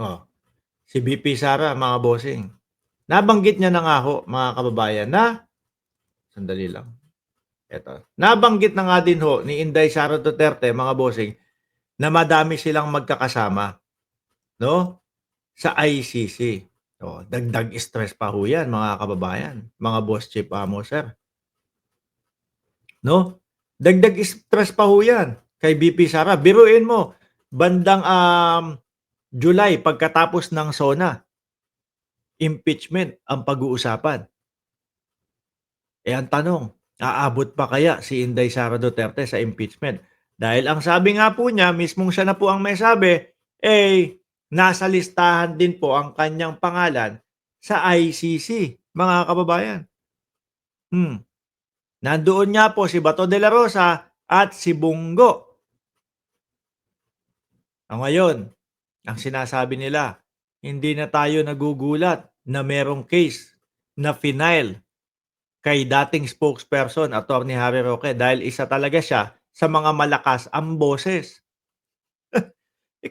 Oh, si VP Sara, mga bossing. Nabanggit niya na nga ho, mga kababayan, na sandali lang. Eto. Nabanggit na nga din ho ni Inday Sara Duterte, mga bossing, na madami silang magkakasama, no? Sa ICC. Oh, dagdag stress pa ho 'yan, mga kababayan, mga boss chief amo, sir. No? Dagdag stress pa ho 'yan kay VP Sara. Biruin mo, bandang July pagkatapos ng SONA, impeachment ang pag-uusapan. Ang tanong, aabot pa kaya si Inday Sara Duterte sa impeachment? Dahil ang sabi nga po niya, mismong siya na po ang may sabi, nasa listahan din po ang kanyang pangalan sa ICC, mga kababayan. Nandoon nga po si Bato de la Rosa at si Bungo. Ngayon, ang sinasabi nila, hindi na tayo nagugulat na merong case na final kay dating spokesperson, Attorney Harry Roque, dahil isa talaga siya sa mga malakas ang boses.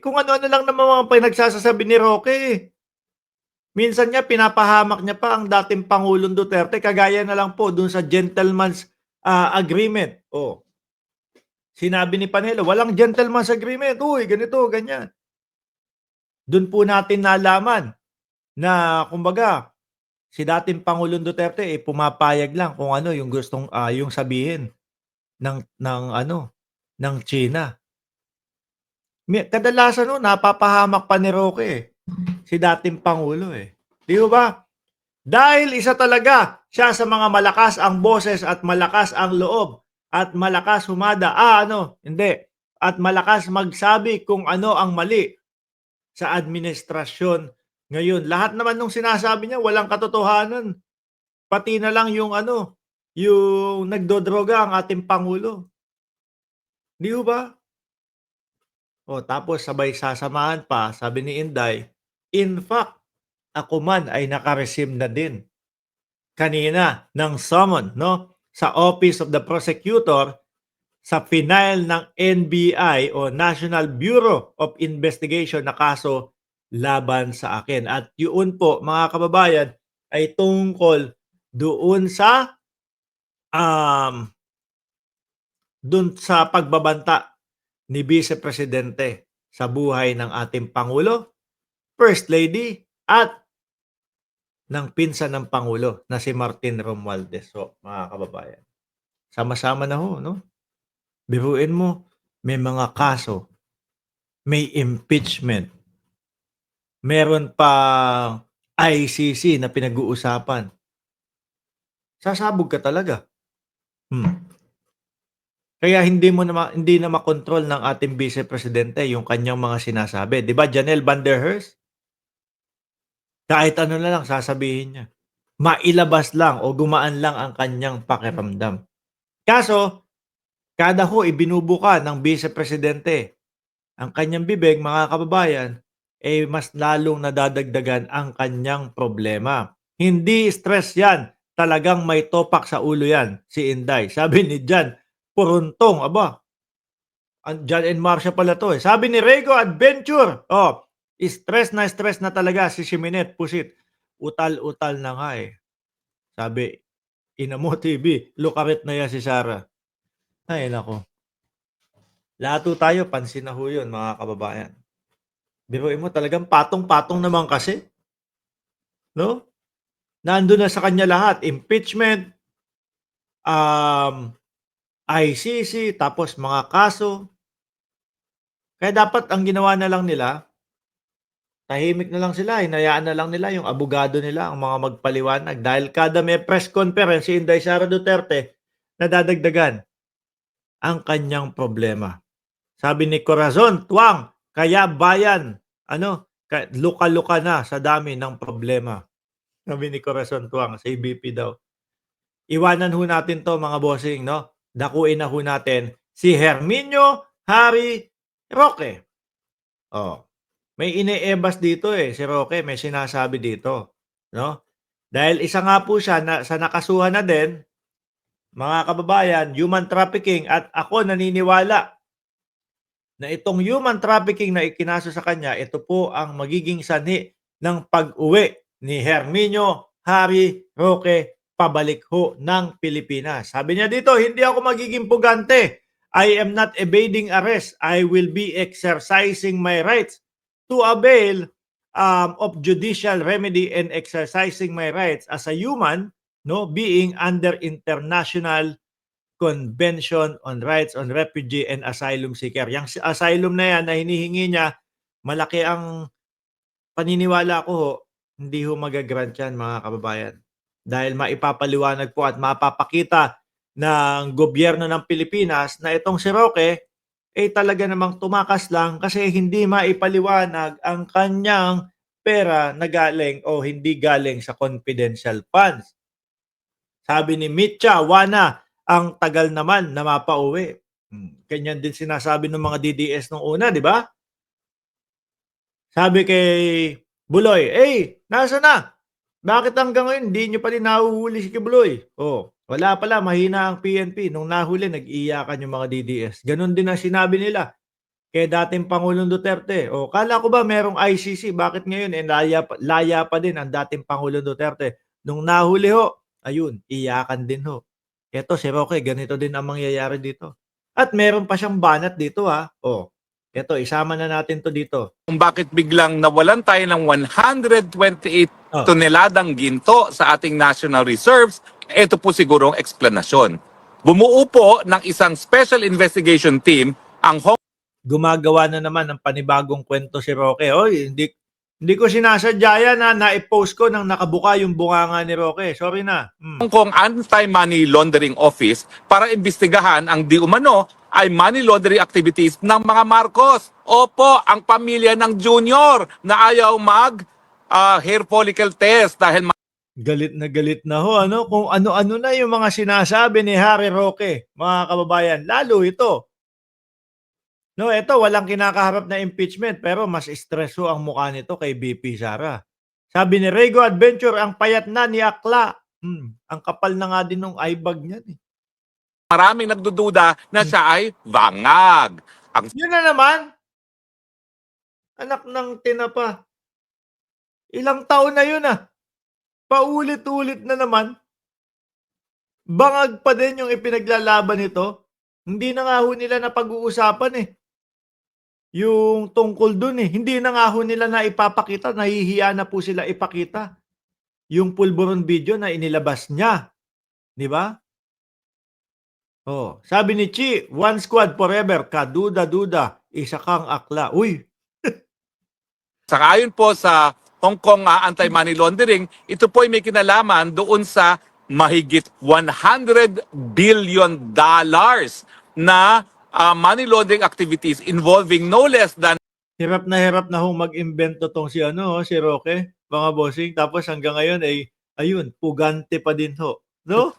Kung ano-ano lang naman mga pinagsasasabi ni Roque. Minsan niya, pinapahamak niya pa ang dating Pangulong Duterte, kagaya na lang po dun sa gentleman's agreement. Sinabi ni Panelo, walang gentleman's agreement. Uy, ganito, ganyan. Doon po natin nalaman na, kumbaga, si dating Pangulong Duterte pumapayag lang kung ano yung gustong yung sabihin ng China. Kadalasan napapahamak pa ni Roque si dating Pangulo Di ba? Dahil isa talaga siya sa mga malakas ang boses at malakas ang loob at malakas humada. Hindi. At malakas magsabi kung ano ang mali sa administrasyon ngayon. Lahat naman nung sinasabi niya walang katotohanan. Pati na lang yung yung nagdodroga ang ating Pangulo. Di ba? Tapos sabay sasamahan pa, sabi ni Inday, in fact, ako man ay naka-receive na din kanina ng summon, no? Sa Office of the Prosecutor sa final ng NBI o National Bureau of Investigation na kaso laban sa akin. At yun po, mga kababayan, ay tungkol doon sa pagbabanta ni Vice Presidente sa buhay ng ating Pangulo, First Lady, at ng pinsan ng Pangulo na si Martin Romualdez. So, mga kababayan, sama-sama na ho, no? Biruin mo, may mga kaso, may impeachment, meron pa ICC na pinag-uusapan. Sasabog ka talaga. Kaya hindi na makontrol ng ating Vice Presidente yung kanyang mga sinasabi. 'Di ba, Janelle Van der Hearst? Kahit ano na lang sasabihin niya. Mailabas lang o gumaan lang ang kanyang pakiramdam. Kaso, kada ibinubuka ng Vice Presidente ang kanyang bibig, mga kababayan, mas lalong nadadagdagan ang kanyang problema. Hindi stress yan. Talagang may topak sa ulo yan, si Inday. Sabi ni Jan, puruntong, Jan and Marcia pala to Sabi ni Rego Adventure, stress na talaga si Shiminette Pusit. Utal-utal na nga Sabi, Inamo TV, lukarit na yan si Sara. Ay, nako. Lahat tayo, pansin na yun, mga kababayan. Biruin mo, talagang patong-patong naman kasi. No? Nandun na sa kanya lahat. Impeachment, ICC, tapos mga kaso. Kaya dapat ang ginawa na lang nila, tahimik na lang sila, hinayaan na lang nila yung abogado nila ang mga magpaliwanag. Dahil kada may press conference si Inday Sara Duterte, nadadagdagan ang kanyang problema. Sabi ni Corazon, tuwang, kaya bayan, luka-luka na sa dami ng problema. Sabi ni Corazon Tuwang, sa ABP daw. Iwanan ho natin to, mga bossing, no? Dakuin na ho natin si Herminio Harry Roque. May ine-ebas dito si Roque, may sinasabi dito, no? Dahil isa nga po siya sa nakasuhan na din, mga kababayan, human trafficking, at ako naniniwala na itong human trafficking na ikinaso sa kanya, ito po ang magiging sanhi ng pag-uwi ni Herminio Harry Roque pabalik ho ng Pilipinas. Sabi niya dito, hindi ako magiging pugante. I am not evading arrest. I will be exercising my rights to avail of judicial remedy and exercising my rights as a human, no, being under international Convention on Rights on Refugee and Asylum Seeker. Yang asylum na yan na hinihingi niya, malaki ang paniniwala ko ho, hindi ho magagrant yan mga kababayan. Dahil maipapaliwanag po at mapapakita ng gobyerno ng Pilipinas na itong si Roque ay talaga namang tumakas lang kasi hindi maipaliwanag ang kanyang pera na galing o hindi galing sa confidential funds. Sabi ni Mitcha Wana, ang tagal naman na mapauwi. Ganyan din sinasabi ng mga DDS nung una, di ba? Sabi kay Buloy, nasa na? Bakit hanggang ngayon hindi nyo pa rin nahuhuli si Kibuloy? Oh, wala pala, mahina ang PNP. Nung nahuli, nag-iiyakan yung mga DDS. Ganon din ang sinabi nila kay dating Pangulong Duterte. O, kala ko ba merong ICC? Bakit ngayon laya pa din ang dating Pangulong Duterte? Nung nahuli ho, ayun, iyakan din ho. Eto si Roque, ganito din ang mangyayari dito. At meron pa siyang banat dito ha. O, eto, isama na natin to dito. Kung bakit biglang nawalan tayo ng 128 Oh. toneladang ginto sa ating national reserves, ito po siguro ang eksplanasyon. Bumuo po ng isang special investigation team ang Gumagawa na naman ng panibagong kwento si Roque. Oy, hindi ko sinasadya yan na na-post ko nang nakabuka yung bunganga ni Roque. Sorry na. Hong Kong Anti-Money Laundering Office para imbestigahan ang di umano ay money laundering activities ng mga Marcos. Opo, ang pamilya ng Junior na ayaw hair follicle test dahil Galit na ho, ano? Kung ano-ano na yung mga sinasabi ni Harry Roque, mga kababayan. Lalo ito. No, ito walang kinakaharap na impeachment pero mas stress ho ang mukha nito kay BP Sara. Sabi ni Rego Adventure, ang payat na ni Akla. Ang kapal na nga din ng eyebag niyan eh. maraming nagdududa na siya ay bangag. Ang Yun na naman. Anak ng tinapa. Ilang taon na yun ah. Paulit-ulit na naman. Bangag pa din yung ipinaglalaban nito. Hindi na nga ho nila napag-uusapan eh. Yung tungkol dun eh. Hindi na nga ho nila na ipapakita. Nahihiya na po sila ipakita. Yung pulburon video na inilabas niya. Di ba? Oh, sabi ni Chi, one squad forever. Kaduda-duda. Isa kang akla. Uy, Saka ayon po sa Hong Kong Anti-Money Laundering, ito po ay may kinalaman doon sa mahigit $100 billion na money laundering activities involving no less than hirap na ho mag-imbento tong si si Roque, mga bossing. Tapos hanggang ngayon ay ayun, pugante pa din ho. No?